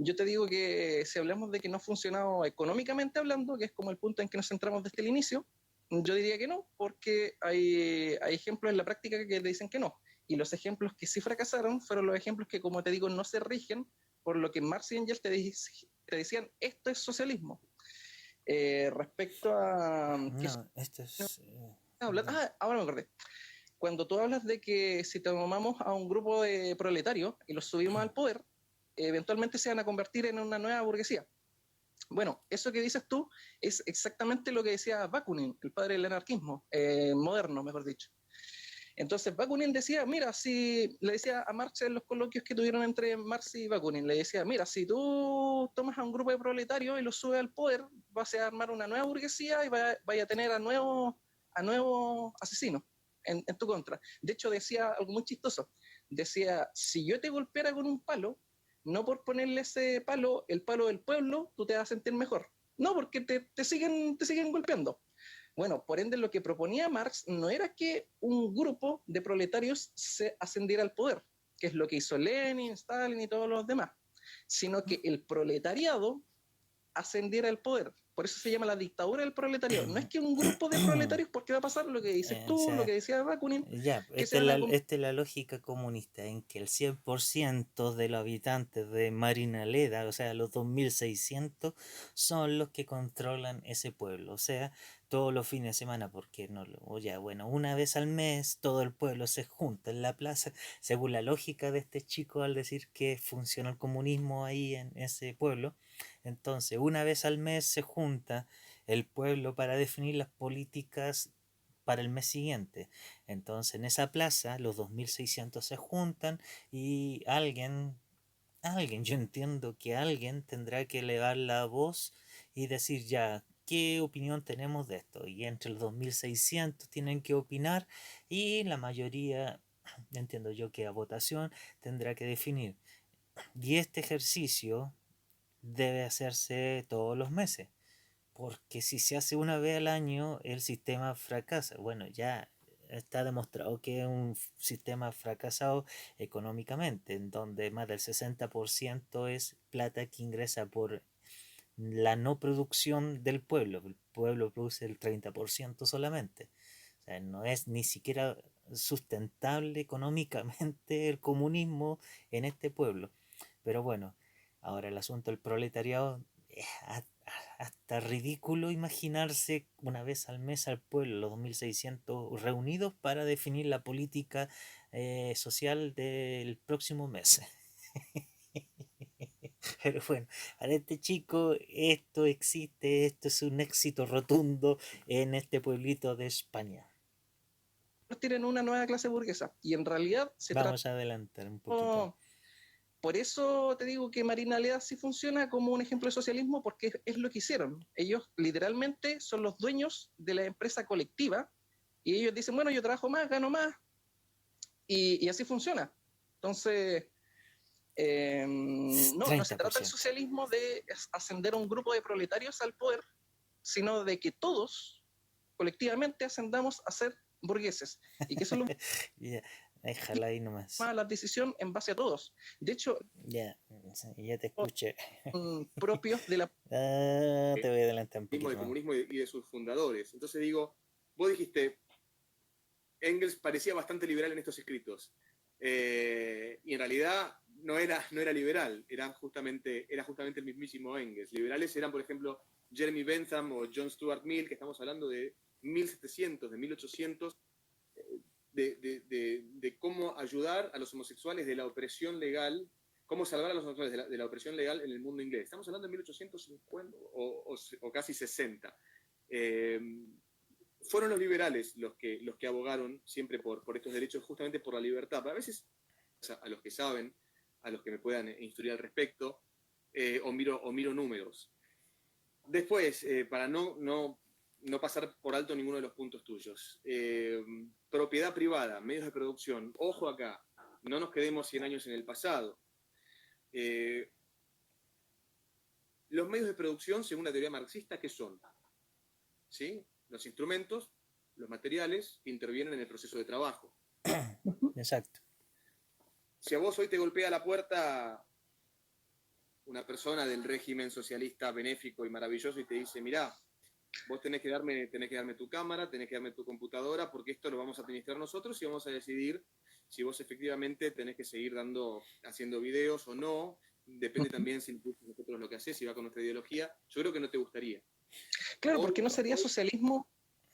Yo te digo que si hablamos de que no ha funcionado económicamente hablando, que es como el punto en que nos centramos desde el inicio, yo diría que no, porque hay ejemplos en la práctica que te dicen que no. Y los ejemplos que sí fracasaron fueron los ejemplos que, como te digo, no se rigen por lo que Marx y Engels te decían, esto es socialismo. Respecto a... No, esto es... ahora me acordé. Cuando tú hablas de que si tomamos a un grupo de proletarios y los subimos al poder, eventualmente se van a convertir en una nueva burguesía. Bueno, eso que dices tú es exactamente lo que decía Bakunin, el padre del anarquismo, moderno, mejor dicho. Entonces Bakunin decía, mira, si le decía a Marx en los coloquios que tuvieron entre Marx y Bakunin, le decía, mira, si tú tomas a un grupo de proletarios y los subes al poder, vas a armar una nueva burguesía y vaya a tener a nuevos asesinos en tu contra. De hecho, decía algo muy chistoso. Decía, si yo te golpeara con un palo, no por ponerle ese palo, el palo del pueblo, tú te vas a sentir mejor. No, porque te siguen golpeando. Bueno, por ende, lo que proponía Marx no era que un grupo de proletarios se ascendiera al poder, que es lo que hizo Lenin, Stalin y todos los demás, sino que el proletariado ascendiera al poder. Por eso se llama la dictadura del proletariado. No es que un grupo de proletarios, porque va a pasar lo que dices o tú, lo sea, que decía Bakunin, ya, que se esta es van la, a... esta es la lógica comunista en que el 100% de los habitantes de Marinaleda, o sea, los 2600, son los que controlan ese pueblo. O sea, todos los fines de semana, porque no lo, o ya, bueno, una vez al mes todo el pueblo se junta en la plaza, según la lógica de este chico al decir que funciona el comunismo ahí en ese pueblo. Entonces, una vez al mes se junta el pueblo para definir las políticas para el mes siguiente. Entonces en esa plaza los 2600 se juntan y yo entiendo que alguien tendrá que elevar la voz y decir ya, ¿qué opinión tenemos de esto? Y entre los 2600 tienen que opinar y la mayoría, entiendo yo que a votación tendrá que definir. Y este ejercicio debe hacerse todos los meses. Porque si se hace una vez al año, el sistema fracasa. Bueno, ya está demostrado que es un sistema fracasado económicamente, en donde más del 60% es plata que ingresa por la no producción del pueblo. El pueblo produce el 30% solamente. O sea, no es ni siquiera sustentable económicamente el comunismo en este pueblo. Pero bueno, ahora el asunto del proletariado es hasta ridículo imaginarse una vez al mes al pueblo, los 2600 reunidos para definir la política social del próximo mes. Pero bueno, para este chico esto existe, esto es un éxito rotundo en este pueblito de España. convertir en una nueva clase burguesa. Y en realidad se trata... Vamos a adelantar un poquito. Por eso te digo que Marina Leda sí funciona como un ejemplo de socialismo, porque es lo que hicieron. Ellos literalmente son los dueños de la empresa colectiva y ellos dicen, bueno, yo trabajo más, gano más, y así funciona. Entonces, no se trata el 30%. socialismo de ascender a un grupo de proletarios al poder, sino de que todos colectivamente ascendamos a ser burgueses. Y que eso es lo Ya, déjala ahí nomás. más la decisión en base a todos. De hecho, Ya, ya te escuché. propios de la... Te voy a adelantar un De poquito más. comunismo y de sus fundadores. Entonces digo, vos dijiste, Engels parecía bastante liberal en estos escritos. Y en realidad no era liberal, era justamente el mismísimo Engels. Liberales eran, por ejemplo, Jeremy Bentham o John Stuart Mill, que estamos hablando de 1700, de 1800, de cómo ayudar a los homosexuales de la opresión legal, cómo salvar a los homosexuales de la opresión legal en el mundo inglés. Estamos hablando de 1850 o casi 60. Fueron los liberales los que abogaron siempre por estos derechos, justamente por la libertad. Pero a veces, a los que saben, a los que me puedan instruir al respecto, o miro números. Después, para no pasar por alto ninguno de los puntos tuyos. Propiedad privada, medios de producción. Ojo acá, no nos quedemos 100 años en el pasado. Los medios de producción, según la teoría marxista, ¿qué son? ¿Sí? Los instrumentos, los materiales que intervienen en el proceso de trabajo. Exacto. Si a vos hoy te golpea la puerta una persona del régimen socialista benéfico y maravilloso y te dice, mirá, vos tenés que darme tu cámara, tenés que darme tu computadora, porque esto lo vamos a administrar nosotros y vamos a decidir si vos efectivamente tenés que seguir haciendo videos o no. Depende también si nosotros lo que haces, si va con nuestra ideología. Yo creo que no te gustaría. Claro, porque no sería socialismo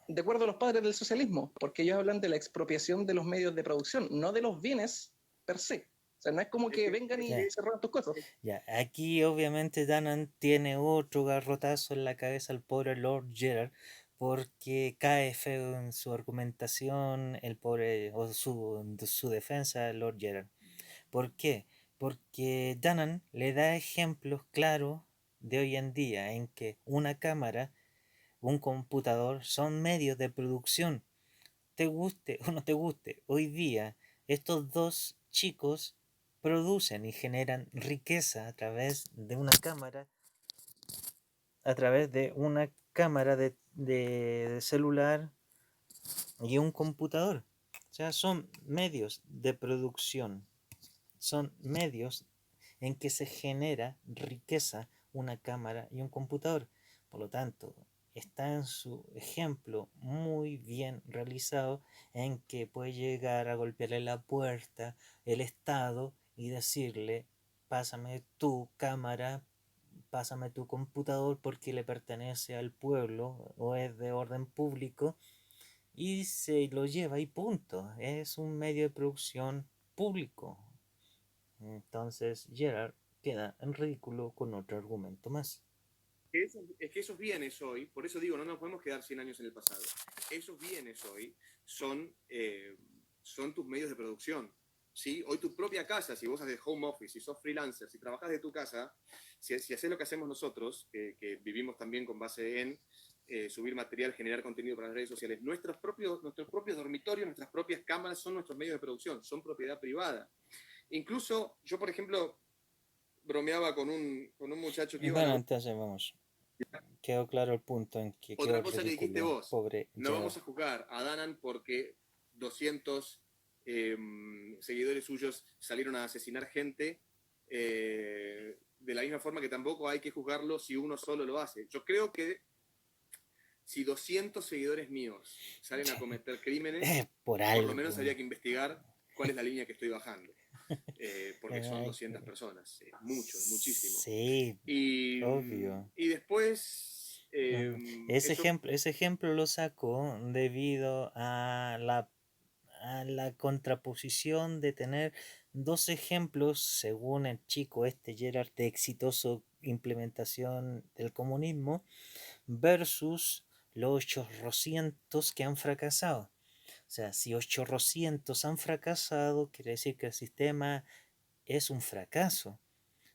de acuerdo a los padres del socialismo, porque ellos hablan de la expropiación de los medios de producción, no de los bienes per se. O sea, no es como que vengan y se roban tus cosas. Ya, aquí obviamente Danan tiene otro garrotazo en la cabeza al pobre Lord Gerard, porque cae feo en su argumentación el pobre, o su defensa Lord Gerard. ¿Por qué? Porque Danan le da ejemplos claros de hoy en día en que una cámara, un computador son medios de producción. Te guste o no te guste, hoy día estos dos chicos producen y generan riqueza a través de una cámara de celular y un computador. O sea, son medios de producción, son medios en que se genera riqueza una cámara y un computador. Por lo tanto, está en su ejemplo muy bien realizado en que puede llegar a golpearle la puerta el Estado y decirle, pásame tu cámara, pásame tu computador porque le pertenece al pueblo o es de orden público, y se lo lleva y punto. Es un medio de producción público. Entonces Gerard queda en ridículo con otro argumento más. Es que esos bienes hoy, por eso digo, no nos podemos quedar 100 años en el pasado. Esos bienes hoy son tus medios de producción. ¿Sí? Hoy tu propia casa, si vos haces home office, si sos freelancer, si trabajás de tu casa, si haces lo que hacemos nosotros, que vivimos también con base en subir material, generar contenido para las redes sociales, nuestros propios dormitorios, nuestras propias cámaras son nuestros medios de producción, son propiedad privada. Incluso yo, por ejemplo, bromeaba con un muchacho que iba Bueno, entonces vamos. Quedó claro el punto en que otra quedó cosa que dijiste ridículo, vos, pobre no Gerard. vamos a juzgar a Danan porque 200 seguidores suyos salieron a asesinar gente, de la misma forma que tampoco hay que juzgarlo si uno solo lo hace. Yo creo que si 200 seguidores míos salen a cometer crímenes, por lo menos habría que investigar cuál es la línea que estoy bajando. Porque son 200 personas, muchísimo. Sí, obvio. Y después... Ese ejemplo lo sacó debido a la contraposición de tener dos ejemplos, según el chico Gerard, de exitoso implementación del comunismo, versus los 800 que han fracasado. O sea, si 800 han fracasado, quiere decir que el sistema es un fracaso.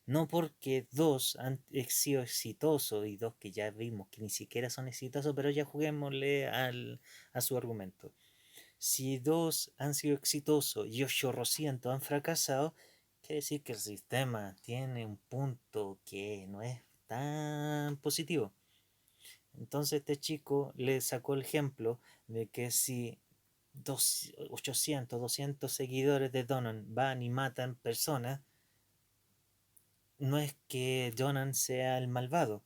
No porque dos han sido exitosos y dos que ya vimos que ni siquiera son exitosos, pero ya juguémosle a su argumento. Si dos han sido exitosos y 800 han fracasado, quiere decir que el sistema tiene un punto que no es tan positivo. Entonces este chico le sacó el ejemplo de que si 200 seguidores de Donan van y matan personas, no es que Donan sea el malvado.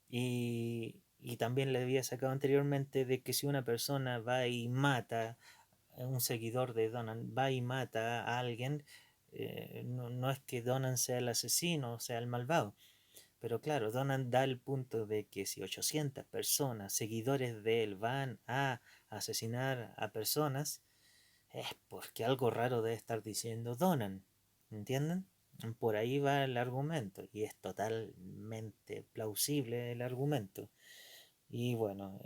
Y también le había sacado anteriormente de que si una persona va y mata, un seguidor de Donan va y mata a alguien, no es que Donan sea el asesino, o sea el malvado. Pero claro, Donan da el punto de que si 800 personas, seguidores de él, van a asesinar a personas, es porque algo raro debe estar diciendo Donan. ¿Entienden? Por ahí va el argumento y es totalmente plausible el argumento. Y bueno,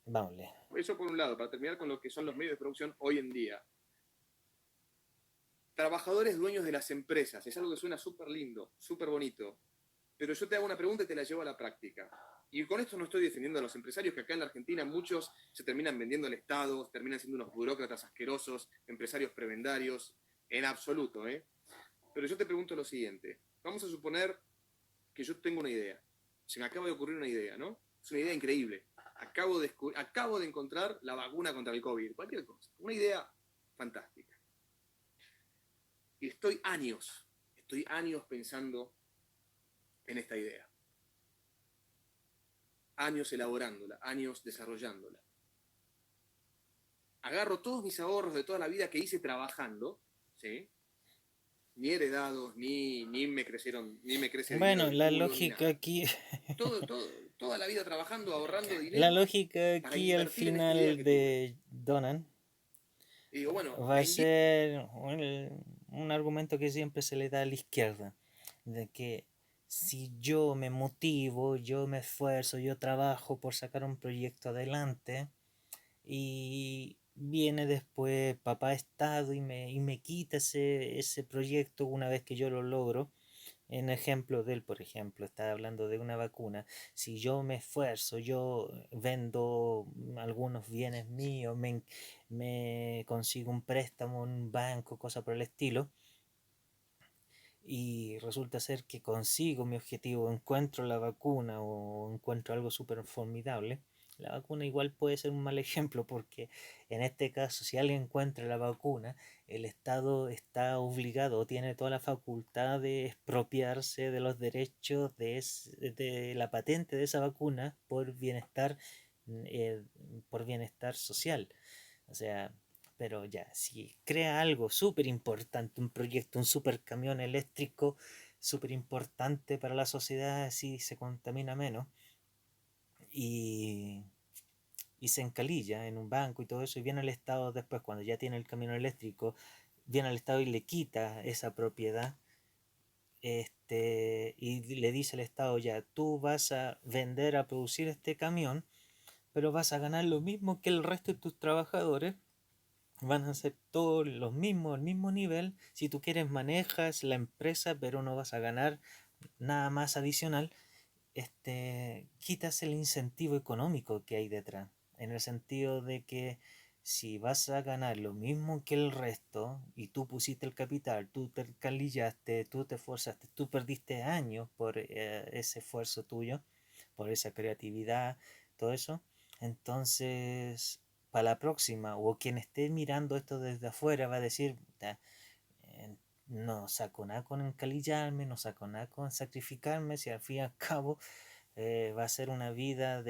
vámonos. Eso por un lado, para terminar con lo que son los medios de producción hoy en día. Trabajadores dueños de las empresas, es algo que suena súper lindo, súper bonito, pero yo te hago una pregunta y te la llevo a la práctica. Y con esto no estoy defendiendo a los empresarios, que acá en la Argentina muchos se terminan vendiendo al Estado, terminan siendo unos burócratas asquerosos, empresarios prebendarios, en absoluto, ¿eh? Pero yo te pregunto lo siguiente. Vamos a suponer que yo tengo una idea. Se me acaba de ocurrir una idea, ¿no? Es una idea increíble. Acabo de encontrar la vacuna contra el COVID, cualquier cosa. Una idea fantástica. Y estoy años pensando en esta idea. Años elaborándola, años desarrollándola. Agarro todos mis ahorros de toda la vida que hice trabajando, ¿sí? Ni heredados, ni me crecieron, ni me crece dinero Bueno, del la culo, ni lógica nada. aquí, Toda la vida trabajando, ahorrando la dinero lógica para aquí al invertir en esta idea final que tuve. de Donan Y digo, bueno, va la a invito. ser un argumento que siempre se le da a la izquierda, de que si yo me motivo, yo me esfuerzo, yo trabajo por sacar un proyecto adelante y viene después papá Estado y me quita ese proyecto una vez que yo lo logro. En ejemplo de él, por ejemplo, está hablando de una vacuna. Si yo me esfuerzo, yo vendo algunos bienes míos, me consigo un préstamo en un banco, cosa por el estilo, y resulta ser que consigo mi objetivo, encuentro la vacuna o encuentro algo súper formidable, la vacuna igual puede ser un mal ejemplo porque en este caso si alguien encuentra la vacuna, el Estado está obligado o tiene toda la facultad de expropiarse de los derechos de la patente de esa vacuna eh, por bienestar social. O sea, pero ya, si crea algo súper importante, un proyecto, un super camión eléctrico súper importante para la sociedad, así se contamina menos y, y se encalilla en un banco y todo eso, y viene el Estado después, cuando ya tiene el camión eléctrico, viene al Estado y le quita esa propiedad. Y le dice al Estado, ya, tú vas a vender, a producir este camión, pero vas a ganar lo mismo que el resto de tus trabajadores, van a ser todos los mismos, al mismo nivel. Si tú quieres, manejas la empresa, pero no vas a ganar nada más adicional. Quitas el incentivo económico que hay detrás, en el sentido de que si vas a ganar lo mismo que el resto y tú pusiste el capital, tú te calillaste, tú te esforzaste, tú perdiste años por ese esfuerzo tuyo, por esa creatividad, todo eso, entonces para la próxima o quien esté mirando esto desde afuera va a decir, no saco nada con encalillarme, no saco nada con sacrificarme, si al fin y al cabo va a ser una vida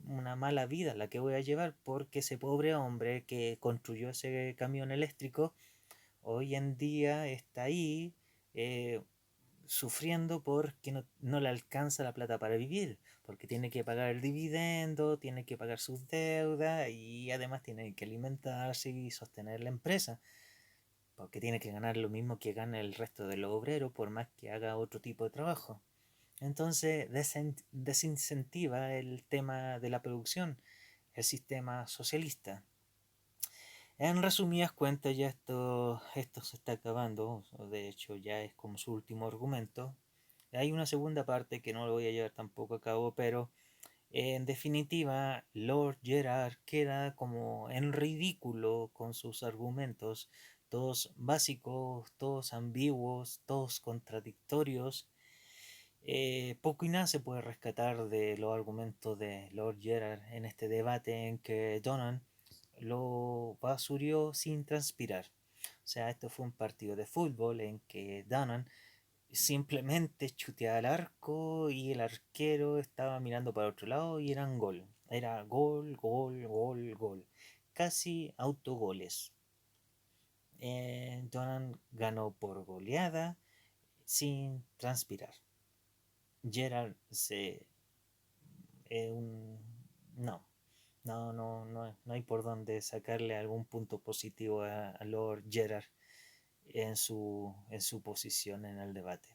una mala vida la que voy a llevar porque ese pobre hombre que construyó ese camión eléctrico hoy en día está ahí eh, sufriendo porque no le alcanza la plata para vivir, porque tiene que pagar el dividendo, tiene que pagar sus deudas y además tiene que alimentarse y sostener la empresa, porque tiene que ganar lo mismo que gana el resto de los obreros por más que haga otro tipo de trabajo. Entonces desincentiva el tema de la producción, el sistema socialista. En resumidas cuentas, ya esto se está acabando, de hecho ya es como su último argumento. Hay una segunda parte que no lo voy a llevar tampoco a cabo, pero en definitiva, Lord Gerard queda como en ridículo con sus argumentos, todos básicos, todos ambiguos, todos contradictorios. Poco y nada se puede rescatar de los argumentos de Lord Gerard en este debate en que Donan lo basurió sin transpirar. O sea, esto fue un partido de fútbol en que Donan simplemente chuteaba al arco y el arquero estaba mirando para otro lado y eran gol. Era gol, gol, gol, gol. Casi autogoles. Donan ganó por goleada sin transpirar. Gerard un, no, no hay por dónde sacarle algún punto positivo a Lord Gerard en su posición en el debate.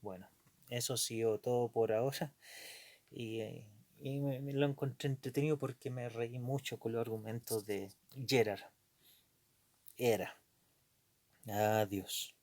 Bueno, eso ha sido todo por ahora y me lo encontré entretenido porque me reí mucho con los argumentos de Gerard. Era. Adiós.